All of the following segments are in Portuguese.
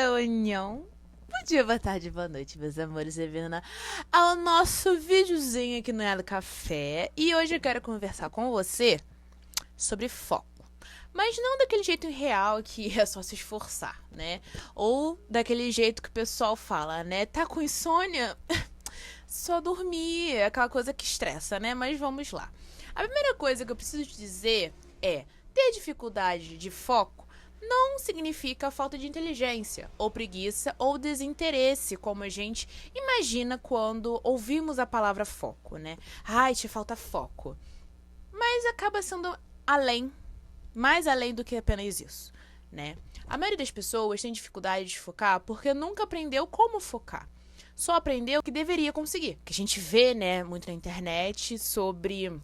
Hello, União. Bom dia, boa tarde, boa noite, meus amores. Bem-vindo ao nosso videozinho aqui no Elo Café. E hoje eu quero conversar com você sobre foco. Mas não daquele jeito real que é só se esforçar, né? Ou daquele jeito que o pessoal fala, né? Tá com insônia? Só dormir, é aquela coisa que estressa, né? Mas vamos lá. A primeira coisa que eu preciso te dizer é: ter dificuldade de foco não significa falta de inteligência, ou preguiça, ou desinteresse, como a gente imagina quando ouvimos a palavra foco, né? Ai, te falta foco. Mas acaba sendo mais além do que apenas isso, né? A maioria das pessoas tem dificuldade de focar porque nunca aprendeu como focar. Só aprendeu que deveria conseguir. Que a gente vê, né, muito na internet sobre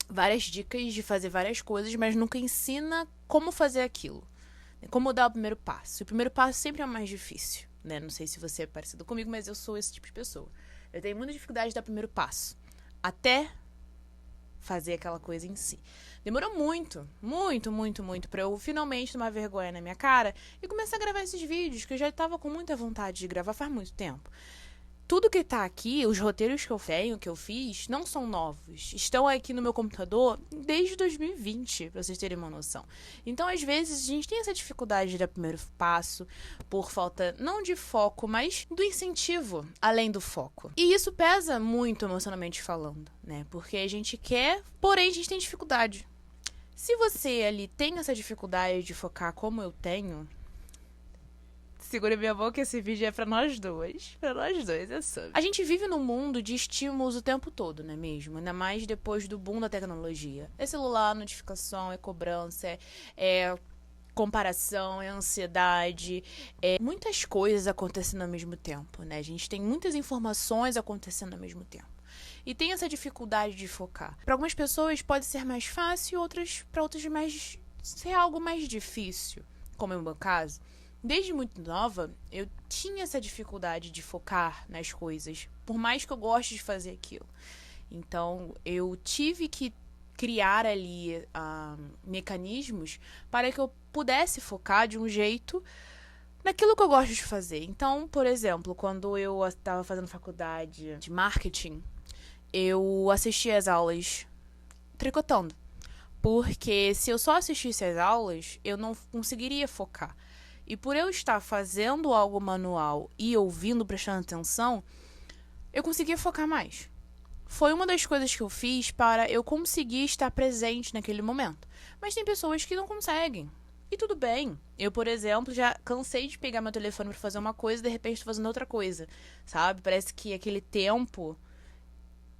várias dicas de fazer várias coisas, mas nunca ensina como fazer aquilo. Como dar o primeiro passo. O primeiro passo sempre é o mais difícil, né? Não sei se você é parecido comigo, mas eu sou esse tipo de pessoa. Eu tenho muita dificuldade de dar o primeiro passo. Até fazer aquela coisa em si. Demorou muito pra eu finalmente tomar vergonha na minha cara e começar a gravar esses vídeos, que eu já tava com muita vontade de gravar faz muito tempo. Tudo que tá aqui, os roteiros que eu tenho, que eu fiz, não são novos. Estão aqui no meu computador desde 2020, pra vocês terem uma noção. Então, às vezes, a gente tem essa dificuldade de dar primeiro passo por falta, não de foco, mas do incentivo, além do foco. E isso pesa muito emocionalmente falando, né? Porque a gente quer, porém a gente tem dificuldade. Se você ali tem essa dificuldade de focar como eu tenho, segura minha boca, esse vídeo é pra nós duas. Pra nós dois, é sobre. A gente vive num mundo de estímulos o tempo todo, não é mesmo? Ainda mais depois do boom da tecnologia. É celular, notificação, é cobrança, é comparação, é ansiedade, é muitas coisas acontecendo ao mesmo tempo, né? A gente tem muitas informações acontecendo ao mesmo tempo. E tem essa dificuldade de focar. Para algumas pessoas pode ser mais fácil, para outras mais ser algo mais difícil, como é o meu caso. Desde muito nova, eu tinha essa dificuldade de focar nas coisas, por mais que eu goste de fazer aquilo. Então, eu tive que criar ali mecanismos para que eu pudesse focar de um jeito naquilo que eu gosto de fazer. Então, por exemplo, quando eu estava fazendo faculdade de marketing, eu assistia às aulas tricotando. Porque se eu só assistisse às aulas, eu não conseguiria focar. E por eu estar fazendo algo manual e ouvindo, prestando atenção, eu conseguia focar mais. Foi uma das coisas que eu fiz para eu conseguir estar presente naquele momento. Mas tem pessoas que não conseguem. E tudo bem. Eu, por exemplo, já cansei de pegar meu telefone para fazer uma coisa e de repente estou fazendo outra coisa. Sabe? Parece que aquele tempo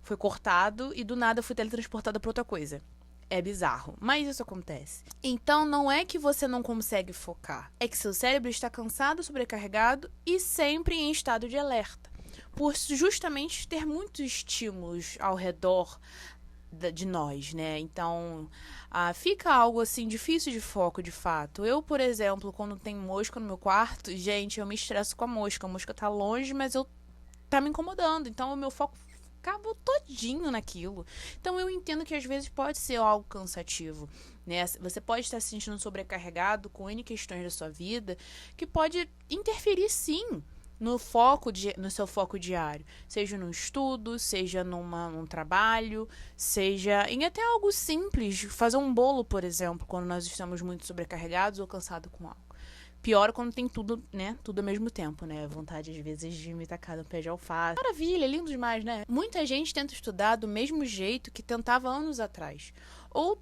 foi cortado e do nada eu fui teletransportada para outra coisa. É bizarro, mas isso acontece. Então não é que você não consegue focar, é que seu cérebro está cansado, sobrecarregado e sempre em estado de alerta, por justamente ter muitos estímulos ao redor de nós, né? Então fica algo assim difícil de foco, de fato. Eu, por exemplo, quando tem mosca no meu quarto, gente, eu me estresso com a mosca tá longe, mas tá me incomodando, então o meu foco acabo todinho naquilo. Então eu entendo que às vezes pode ser algo cansativo, né? Você pode estar se sentindo sobrecarregado com N questões da sua vida que pode interferir sim no seu foco diário, seja no estudo, seja num trabalho, seja em até algo simples, fazer um bolo, por exemplo, quando nós estamos muito sobrecarregados ou cansados com algo. Pior quando tem tudo, né? Tudo ao mesmo tempo, né? Vontade, às vezes, de me tacar no pé de alface. Maravilha, lindo demais, né? Muita gente tenta estudar do mesmo jeito que tentava anos atrás. Ou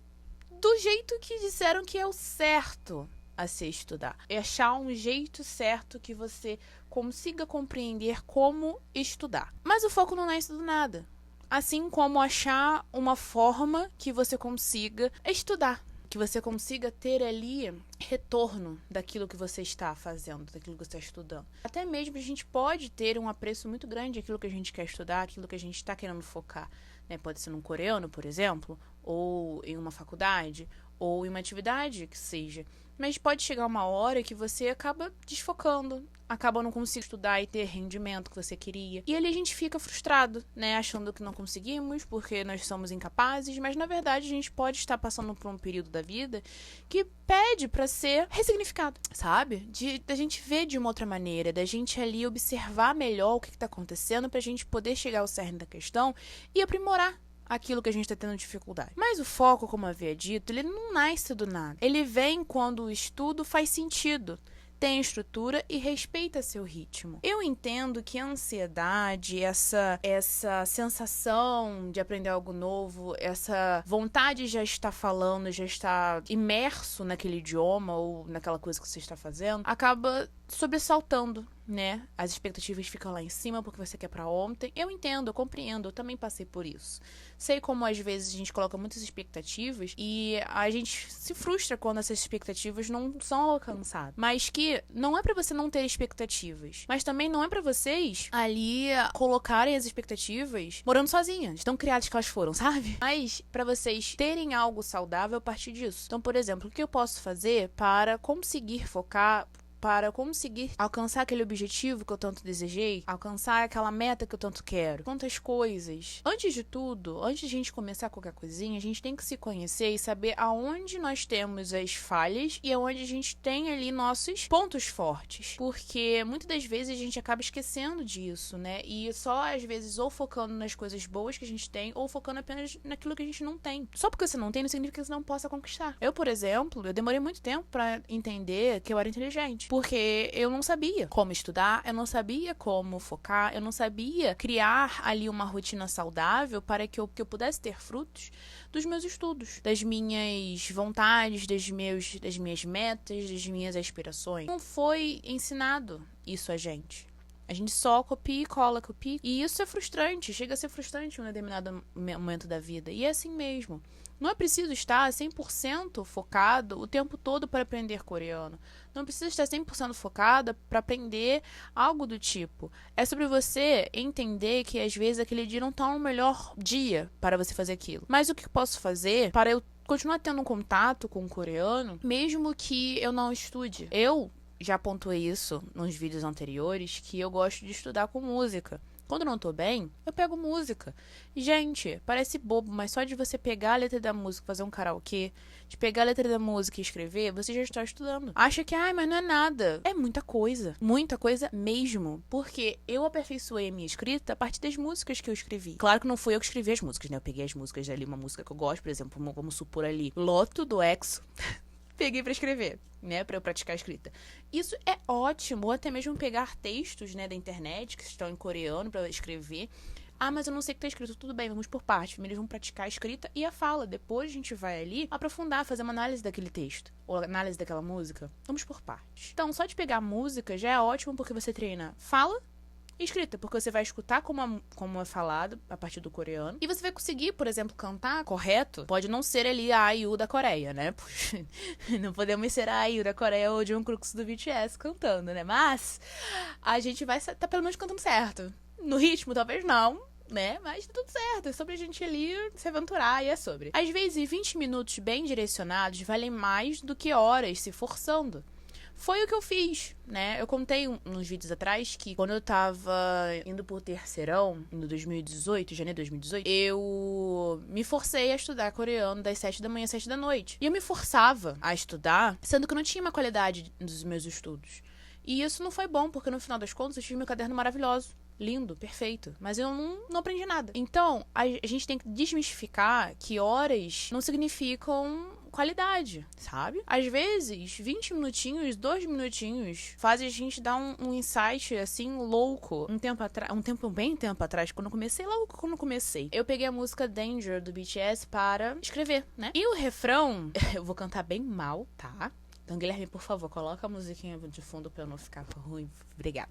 do jeito que disseram que é o certo a se estudar. É achar um jeito certo que você consiga compreender como estudar. Mas o foco não nasce do nada. Assim como achar uma forma que você consiga estudar. Que você consiga ter ali retorno daquilo que você está fazendo, daquilo que você está estudando. Até mesmo a gente pode ter um apreço muito grande daquilo que a gente quer estudar, aquilo que a gente está querendo focar, né? Pode ser num coreano, por exemplo, ou em uma faculdade, ou em uma atividade que seja. Mas pode chegar uma hora que você acaba desfocando, acaba não conseguindo estudar e ter rendimento que você queria. E ali a gente fica frustrado, né? Achando que não conseguimos porque nós somos incapazes, mas na verdade a gente pode estar passando por um período da vida que pede pra ser ressignificado, sabe? Da gente ver de uma outra maneira, da gente ali observar melhor o que tá acontecendo pra gente poder chegar ao cerne da questão e aprimorar aquilo que a gente tá tendo dificuldade. Mas o foco, como eu havia dito, ele não nasce do nada. Ele vem quando o estudo faz sentido, tem estrutura e respeita seu ritmo. Eu entendo que a ansiedade, essa sensação de aprender algo novo, essa vontade de já estar falando, já estar imerso naquele idioma ou naquela coisa que você está fazendo, acaba sobressaltando, né? As expectativas ficam lá em cima porque você quer pra ontem. Eu entendo, eu compreendo, eu também passei por isso. Sei como às vezes a gente coloca muitas expectativas e a gente se frustra quando essas expectativas não são alcançadas. Mas que não é pra você não ter expectativas, mas também não é pra vocês ali colocarem as expectativas morando sozinhas, tão criadas que elas foram, sabe? Mas pra vocês terem algo saudável a partir disso. Então, por exemplo, o que eu posso fazer para conseguir focar, para conseguir alcançar aquele objetivo que eu tanto desejei, alcançar aquela meta que eu tanto quero. Quantas coisas. Antes de tudo, antes de a gente começar qualquer coisinha, a gente tem que se conhecer e saber aonde nós temos as falhas e aonde a gente tem ali nossos pontos fortes. Porque muitas das vezes a gente acaba esquecendo disso, né? E só às vezes ou focando nas coisas boas que a gente tem ou focando apenas naquilo que a gente não tem. Só porque você não tem não significa que você não possa conquistar. Eu, por exemplo, eu demorei muito tempo pra entender que eu era inteligente. Porque eu não sabia como estudar, eu não sabia como focar, eu não sabia criar ali uma rotina saudável para que eu pudesse ter frutos dos meus estudos, das minhas vontades, das minhas metas, das minhas aspirações. Não foi ensinado isso a gente. A gente só copia e cola, copia. E isso é frustrante, chega a ser frustrante em um determinado momento da vida. E é assim mesmo. Não é preciso estar 100% focado o tempo todo para aprender coreano. Não precisa estar 100% focada para aprender algo do tipo. É sobre você entender que às vezes aquele dia não está o melhor dia para você fazer aquilo. Mas o que eu posso fazer para eu continuar tendo um contato com o coreano, mesmo que eu não estude? Eu já pontuei isso nos vídeos anteriores, que eu gosto de estudar com música. Quando eu não tô bem, eu pego música. Gente, parece bobo, mas só de você pegar a letra da música, fazer um karaokê, de pegar a letra da música e escrever, você já está estudando. Acha que, mas não é nada. É muita coisa mesmo. Porque eu aperfeiçoei a minha escrita a partir das músicas que eu escrevi. Claro que não fui eu que escrevi as músicas, né? Eu peguei as músicas ali, uma música que eu gosto, por exemplo, vamos supor ali, Loto, do EXO. Peguei pra escrever, né, pra eu praticar a escrita. Isso é ótimo, ou até mesmo pegar textos, né, da internet que estão em coreano pra escrever. Mas eu não sei o que tá escrito. Tudo bem, vamos por partes. Primeiro vamos praticar a escrita e a fala. Depois a gente vai ali aprofundar, fazer uma análise daquele texto, ou análise daquela música. Vamos por partes. Então, só de pegar a música já é ótimo porque você treina fala e escrita, porque você vai escutar como é falado a partir do coreano. E você vai conseguir, por exemplo, cantar correto. Pode não ser ali a IU da Coreia, né? Não podemos ser a IU da Coreia ou Jungkook do BTS cantando, né? Mas a gente vai estar pelo menos cantando certo. No ritmo, talvez não, né? Mas tá tudo certo. É sobre a gente ali se aventurar e é sobre. Às vezes, 20 minutos bem direcionados valem mais do que horas se forçando. Foi o que eu fiz, né? Eu contei uns vídeos atrás que quando eu tava indo pro terceirão, em 2018, janeiro de 2018, eu me forcei a estudar coreano das 7 da manhã às 7 da noite. E eu me forçava a estudar, sendo que eu não tinha uma qualidade dos meus estudos. E isso não foi bom, porque no final das contas eu tive meu caderno maravilhoso. Lindo, perfeito. Mas eu não aprendi nada. Então, a gente tem que desmistificar que horas não significam qualidade, sabe? Às vezes, 20 minutinhos, 2 minutinhos, fazem a gente dar um insight, assim, louco. Bem tempo atrás, quando eu comecei, eu peguei a música Danger, do BTS, para escrever, né? E o refrão, eu vou cantar bem mal, tá? Então, Guilherme, por favor, coloca a musiquinha de fundo pra eu não ficar ruim. Obrigada.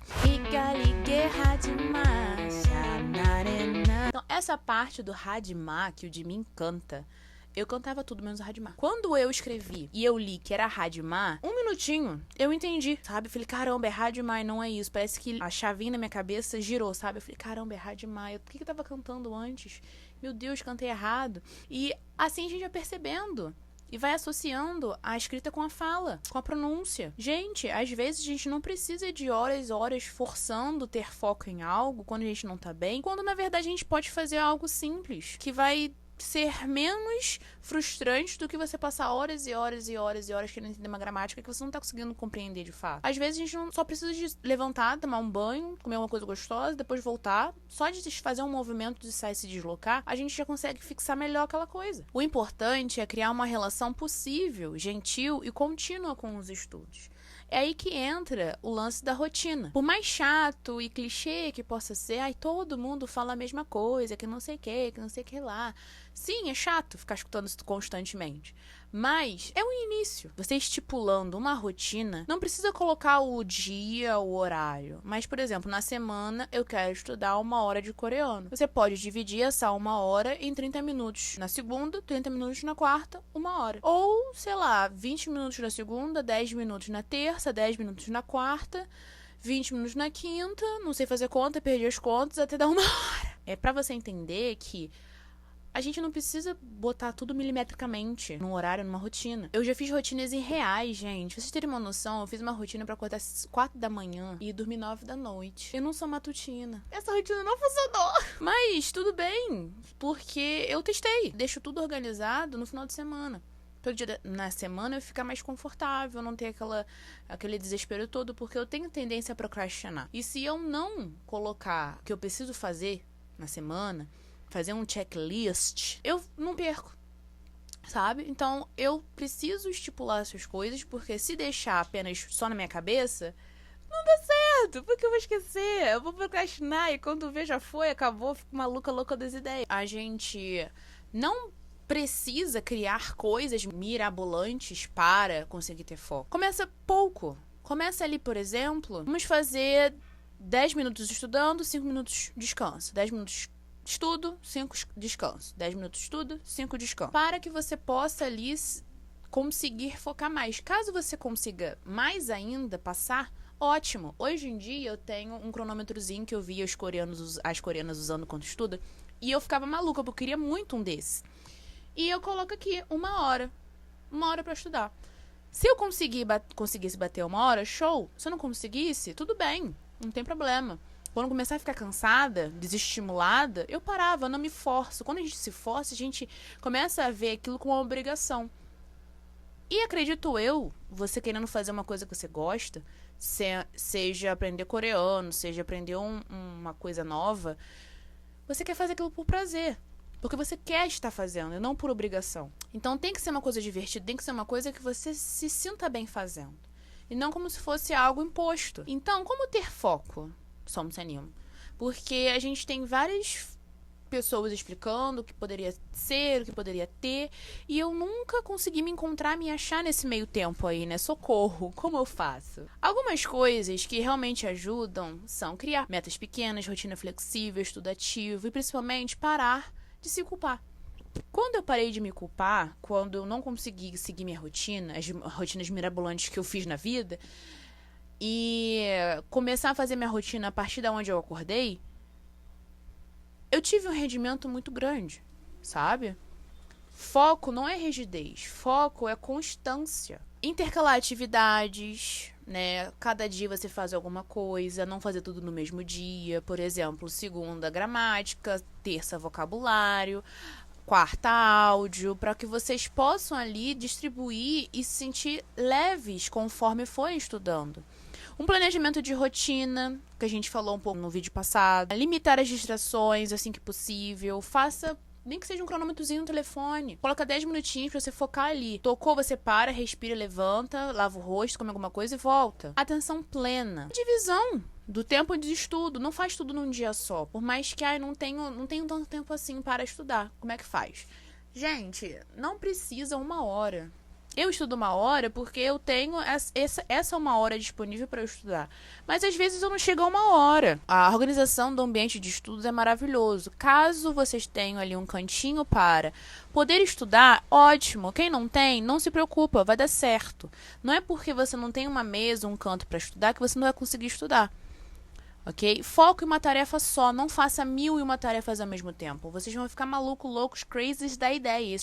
Então, essa parte do Hadima, que o de mim canta, eu cantava tudo menos o Hadima. Quando eu escrevi e eu li que era Hadima, 1 minutinho, eu entendi, sabe? Eu falei, caramba, é Hadima e não é isso. Parece que a chavinha na minha cabeça girou, sabe? Eu falei, caramba, é Hadima. Por que eu tava cantando antes? Meu Deus, cantei errado. E assim a gente vai percebendo e vai associando a escrita com a fala, com a pronúncia. Gente, às vezes a gente não precisa de horas e horas forçando ter foco em algo quando a gente não tá bem, quando na verdade a gente pode fazer algo simples, que vai ser menos frustrante do que você passar horas e horas e horas e horas querendo entender uma gramática que você não tá conseguindo compreender de fato. Às vezes a gente não só precisa de levantar, tomar um banho, comer uma coisa gostosa, depois voltar. Só de fazer um movimento de sair e se deslocar, a gente já consegue fixar melhor aquela coisa. O importante é criar uma relação possível, gentil e contínua com os estudos. É aí que entra o lance da rotina. Por mais chato e clichê que possa ser, todo mundo fala a mesma coisa, que não sei o que não sei o que lá. Sim, é chato ficar escutando isso constantemente. Mas é um início. Você estipulando uma rotina, não precisa colocar o dia, o horário. Mas, por exemplo, na semana eu quero estudar 1 hora de coreano. Você pode dividir essa 1 hora em 30 minutos na segunda, 30 minutos na quarta, 1 hora. Ou, sei lá, 20 minutos na segunda, 10 minutos na terça, 10 minutos na quarta, 20 minutos na quinta, não sei fazer conta, perdi as contas, até dar 1 hora. É pra você entender que a gente não precisa botar tudo milimetricamente num horário, numa rotina. Eu já fiz rotinas irreais, gente. Pra vocês terem uma noção, eu fiz uma rotina pra acordar às 4 da manhã e dormir 9 da noite. Eu não sou matutina. Essa rotina não funcionou. Mas tudo bem, porque eu testei. Deixo tudo organizado no final de semana. Todo dia na semana eu ficar mais confortável, não ter aquele desespero todo, porque eu tenho tendência a procrastinar. E se eu não colocar o que eu preciso fazer na semana, fazer um checklist, eu não perco, sabe? Então, eu preciso estipular essas coisas, porque se deixar apenas só na minha cabeça, não dá certo, porque eu vou esquecer, eu vou procrastinar, e quando ver já foi, acabou, fico maluca, louca das ideias. A gente não precisa criar coisas mirabolantes para conseguir ter foco. Começa pouco. Começa ali, por exemplo, vamos fazer 10 minutos estudando, 5 minutos descanso. 10 minutos estudo, 5 descanso. 10 minutos estudo, 5 descanso. Para que você possa ali conseguir focar mais. Caso você consiga mais ainda passar, ótimo. Hoje em dia eu tenho um cronômetrozinho que eu via as coreanas usando enquanto estuda, e eu ficava maluca, porque eu queria muito um desses. E eu coloco aqui 1 hora. 1 hora pra estudar. Se eu conseguisse bater 1 hora, show. Se eu não conseguisse, tudo bem. Não tem problema. Quando eu começar a ficar cansada, desestimulada, eu parava, eu não me forço. Quando a gente se força, a gente começa a ver aquilo como uma obrigação. E acredito eu, você querendo fazer uma coisa que você gosta, seja aprender coreano, seja aprender uma coisa nova, você quer fazer aquilo por prazer. Porque você quer estar fazendo e não por obrigação. Então tem que ser uma coisa divertida, tem que ser uma coisa que você se sinta bem fazendo. E não como se fosse algo imposto. Então, como ter foco? Somos nenhum. Porque a gente tem várias pessoas explicando o que poderia ser, o que poderia ter. E eu nunca consegui me encontrar, me achar nesse meio tempo aí, né? Socorro, como eu faço? Algumas coisas que realmente ajudam são criar metas pequenas, rotina flexível, estudo ativo e principalmente parar de se culpar. Quando eu parei de me culpar, quando eu não consegui seguir minha rotina, as rotinas mirabolantes que eu fiz na vida, e começar a fazer minha rotina a partir de onde eu acordei, eu tive um rendimento muito grande, sabe? Foco não é rigidez, foco é constância. Intercalar atividades, né? Cada dia você faz alguma coisa, não fazer tudo no mesmo dia. Por exemplo, segunda, gramática, terça, vocabulário, quarta, áudio, para que vocês possam ali distribuir e se sentir leves conforme forem estudando. Um planejamento de rotina, que a gente falou um pouco no vídeo passado. Limitar as distrações assim que possível. Faça, nem que seja um cronômetrozinho no telefone. Coloca 10 minutinhos pra você focar ali. Tocou, você para, respira, levanta, lava o rosto, come alguma coisa e volta. Atenção plena. Divisão do tempo de estudo. Não faz tudo num dia só. Por mais que não tenho tanto tempo assim para estudar. Como é que faz? Gente, não precisa 1 hora. Eu estudo 1 hora porque eu tenho essa 1 hora disponível para eu estudar. Mas às vezes eu não chego a 1 hora. A organização do ambiente de estudos é maravilhoso. Caso vocês tenham ali um cantinho para poder estudar, ótimo. Quem não tem, não se preocupa, vai dar certo. Não é porque você não tem uma mesa, um canto para estudar que você não vai conseguir estudar. ok? Foco em uma tarefa só, não faça 1001 tarefas ao mesmo tempo. Vocês vão ficar malucos, loucos, crazies da ideia.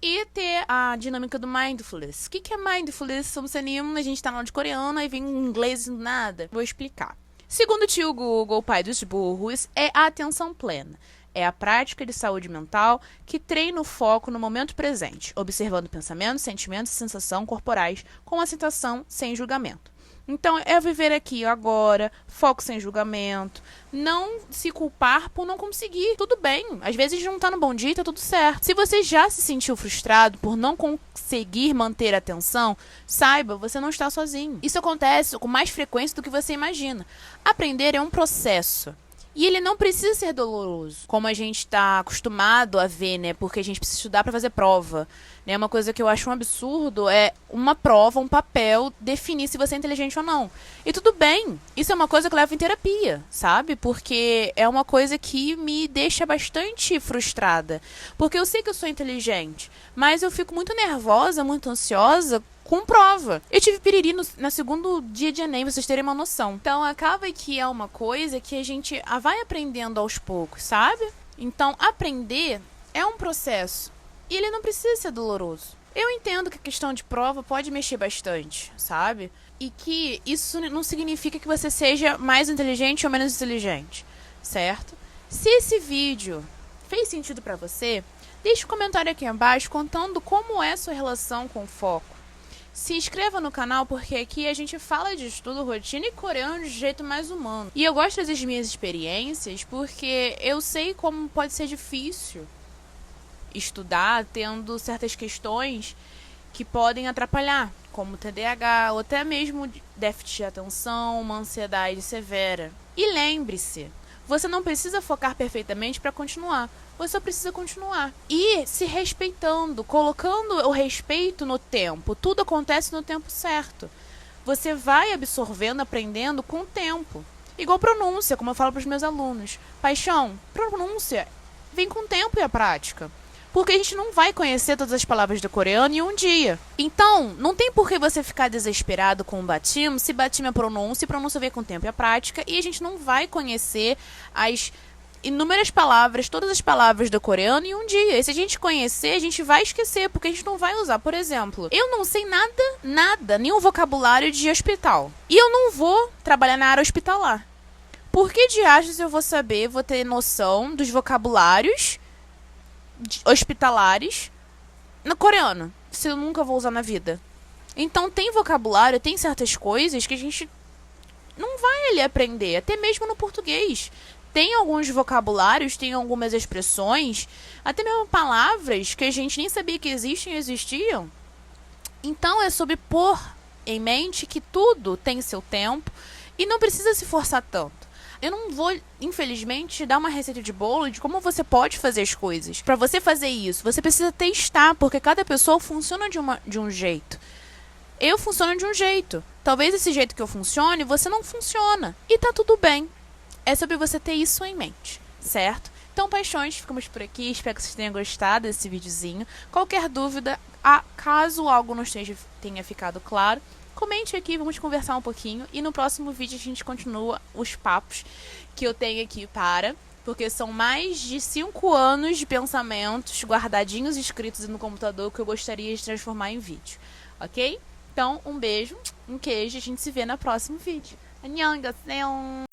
E ter a dinâmica do mindfulness. O que é mindfulness? Somos animo, a gente tá na aula de coreano, aí vem inglês e nada. Vou explicar. Segundo o tio Google, pai dos burros, é a atenção plena. É a prática de saúde mental que treina o foco no momento presente, observando pensamentos, sentimentos e sensações corporais com aceitação sem julgamento. Então, é viver aqui agora, foco sem julgamento, não se culpar por não conseguir. Tudo bem, às vezes não tá no bom dia, tá tudo certo. Se você já se sentiu frustrado por não conseguir manter a atenção, saiba, você não está sozinho. Isso acontece com mais frequência do que você imagina. Aprender é um processo. E ele não precisa ser doloroso, como a gente está acostumado a ver, né? Porque a gente precisa estudar para fazer prova. Né? Uma coisa que eu acho um absurdo é uma prova, um papel, definir se você é inteligente ou não. E tudo bem, isso é uma coisa que eu levo em terapia, sabe? Porque é uma coisa que me deixa bastante frustrada. Porque eu sei que eu sou inteligente, mas eu fico muito nervosa, muito ansiosa com prova. Eu tive piriri no segundo dia de Enem, vocês terem uma noção. Então, acaba que é uma coisa que a gente vai aprendendo aos poucos, sabe? Então, aprender é um processo. E ele não precisa ser doloroso. Eu entendo que a questão de prova pode mexer bastante, sabe? E que isso não significa que você seja mais inteligente ou menos inteligente, certo? Se esse vídeo fez sentido pra você, deixe um comentário aqui embaixo contando como é a sua relação com o foco. Se inscreva no canal porque aqui a gente fala de estudo, rotina e coreano de jeito mais humano. E eu gosto das minhas experiências porque eu sei como pode ser difícil estudar tendo certas questões que podem atrapalhar, como TDAH ou até mesmo déficit de atenção, uma ansiedade severa. E lembre-se, você não precisa focar perfeitamente para continuar. Você só precisa continuar. E se respeitando, colocando o respeito no tempo. Tudo acontece no tempo certo. Você vai absorvendo, aprendendo com o tempo. Igual pronúncia, como eu falo para os meus alunos. Paixão, pronúncia vem com o tempo e a prática. Porque a gente não vai conhecer todas as palavras do coreano em um dia. Então, não tem por que você ficar desesperado com o batim, se batim é pronúncia, e pronúncia vem com o tempo e a prática, e a gente não vai conhecer as inúmeras palavras, todas as palavras do coreano em um dia. E se a gente conhecer, a gente vai esquecer, porque a gente não vai usar. Por exemplo, eu não sei nada, nenhum vocabulário de hospital. E eu não vou trabalhar na área hospitalar. Por que diachos eu vou saber, vou ter noção dos vocabulários hospitalares no coreano, se eu nunca vou usar na vida? Então tem vocabulário, tem certas coisas que a gente não vai ali aprender, até mesmo no português. Tem alguns vocabulários, tem algumas expressões, até mesmo palavras que a gente nem sabia que existem e existiam. Então é sobre pôr em mente que tudo tem seu tempo e não precisa se forçar tanto. Eu não vou, infelizmente, dar uma receita de bolo de como você pode fazer as coisas. Para você fazer isso, você precisa testar, porque cada pessoa funciona de um jeito. Eu funciono de um jeito. Talvez esse jeito que eu funcione, você não funciona. E tá tudo bem. É sobre você ter isso em mente, certo? Então, paixões, ficamos por aqui. Espero que vocês tenham gostado desse videozinho. Qualquer dúvida, caso algo não tenha ficado claro, comente aqui, vamos conversar um pouquinho. E no próximo vídeo a gente continua os papos que eu tenho aqui porque são mais de 5 anos de pensamentos guardadinhos, escritos no computador que eu gostaria de transformar em vídeo, ok? Então, um beijo, um queijo, a gente se vê no próximo vídeo. Annyeonghaseyo!